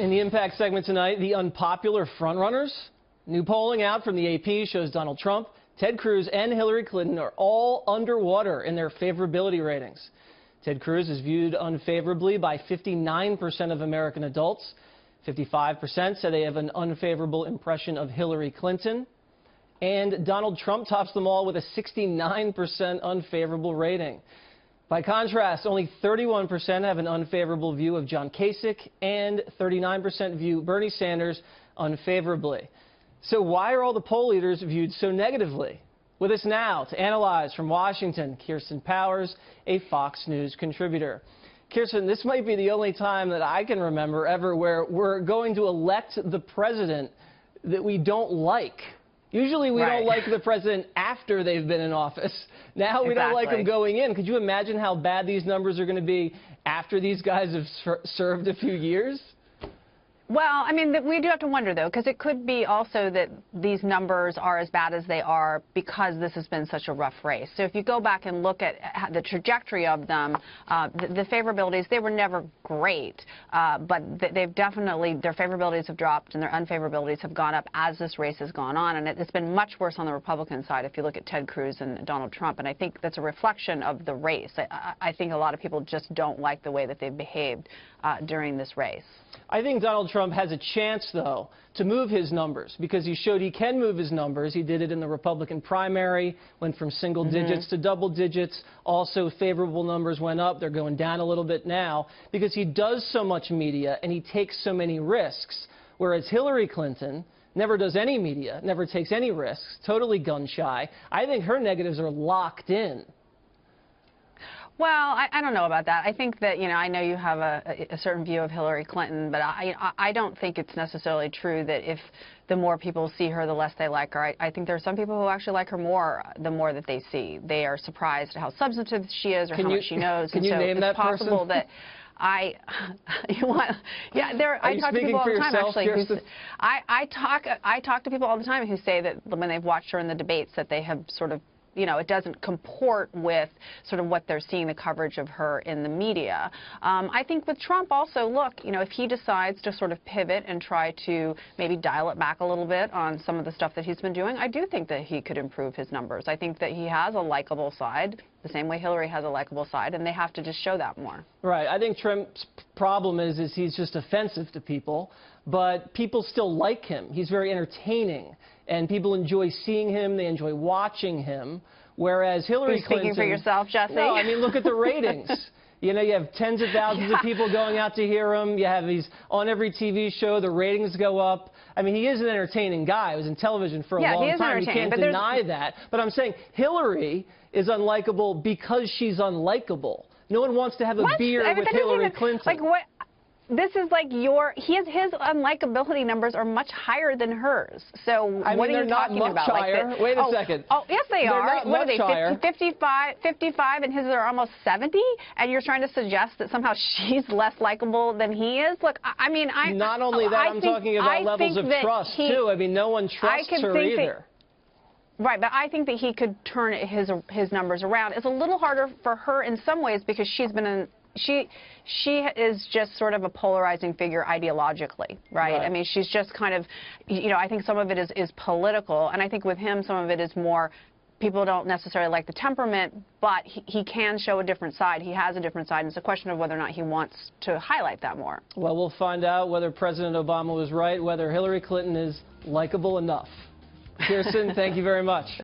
In the Impact segment tonight, the unpopular frontrunners. New polling out from the AP shows Donald Trump, Ted Cruz, and Hillary Clinton are all underwater in their favorability ratings. Ted Cruz is viewed unfavorably by 59% of American adults. 55% say they have an unfavorable impression of Hillary Clinton. And Donald Trump tops them all with a 69% unfavorable rating. By contrast, only 31% have an unfavorable view of John Kasich, and 39% view Bernie Sanders unfavorably. So why are all the poll leaders viewed so negatively? With us now to analyze from Washington, Kirsten Powers, a Fox News contributor. Kirsten, this might be the only time that I can remember ever where we're going to elect the president that we don't like. Usually we don't like the president after they've been in office. Now we don't like them going in. Could you imagine how bad these numbers are going to be after these guys have served a few years? Well, I mean, we do have to wonder, though, because it could be also that these numbers are as bad as they are because this has been such a rough race. So if you go back and look at the trajectory of them, the favorabilities, they were never great, but they've definitely, their favorabilities have dropped and their unfavorabilities have gone up as this race has gone on. And it's been much worse on the Republican side if you look at Ted Cruz and Donald Trump. And I think that's a reflection of the race. I think a lot of people just don't like the way that they've behaved during this race. I think Donald Trump has a chance, though, to move his numbers because he showed he can move his numbers. He did it in the Republican primary, went from single digits to double digits. Also, favorable numbers went up. They're going down a little bit now because he does so much media and he takes so many risks, whereas Hillary Clinton never does any media, never takes any risks, totally gun-shy. I think her negatives are locked in. Well, I don't know about that. I think that, I know you have a certain view of Hillary Clinton, but I don't think it's necessarily true that if the more people see her, the less they like her. I think there are some people who actually like her more the more that they see. They are surprised at how substantive she is or how much she knows. Can you name that person? It's possible that I talk to people all the time, actually. I talk to people all the time who say that when they've watched her in the debates that they have sort of, it doesn't comport with sort of what they're seeing, the coverage of her in the media. I think with Trump also, look, if he decides to sort of pivot and try to maybe dial it back a little bit on some of the stuff that he's been doing, I do think that he could improve his numbers. I think that he has a likable side, the same way Hillary has a likable side, and they have to just show that more. Right. I think Trump's problem is he's just offensive to people, but people still like him. He's very entertaining, and people enjoy seeing him. They enjoy watching him, whereas Hillary Clinton... Speaking for yourself, Jesse? No, I mean, look at the ratings. You have tens of thousands of people going out to hear him. You have these on every TV show. The ratings go up. I mean, he is an entertaining guy. He was in television for a long time. You can't deny that. But I'm saying Hillary is unlikable because she's unlikable. No one wants to have a beer with Hillary Clinton. Like what? This is like his unlikability numbers are much higher than hers. So what are you talking about? Higher. Wait a second. Oh, yes, they are. What are they? 55, and his are almost 70, and you're trying to suggest that somehow she's less likable than he is? Look, I mean, not only that, I'm talking about levels of trust too. I mean, no one trusts her either. Right, but I think that he could turn his numbers around. It's a little harder for her in some ways because she's been she is just sort of a polarizing figure ideologically, right? I mean, she's just kind of, I think some of it is political, and I think with him some of it is more, people don't necessarily like the temperament, but he can show a different side. He has a different side, and it's a question of whether or not he wants to highlight that more. Well, we'll find out whether President Obama was right, whether Hillary Clinton is likable enough. Kirsten, thank you very much.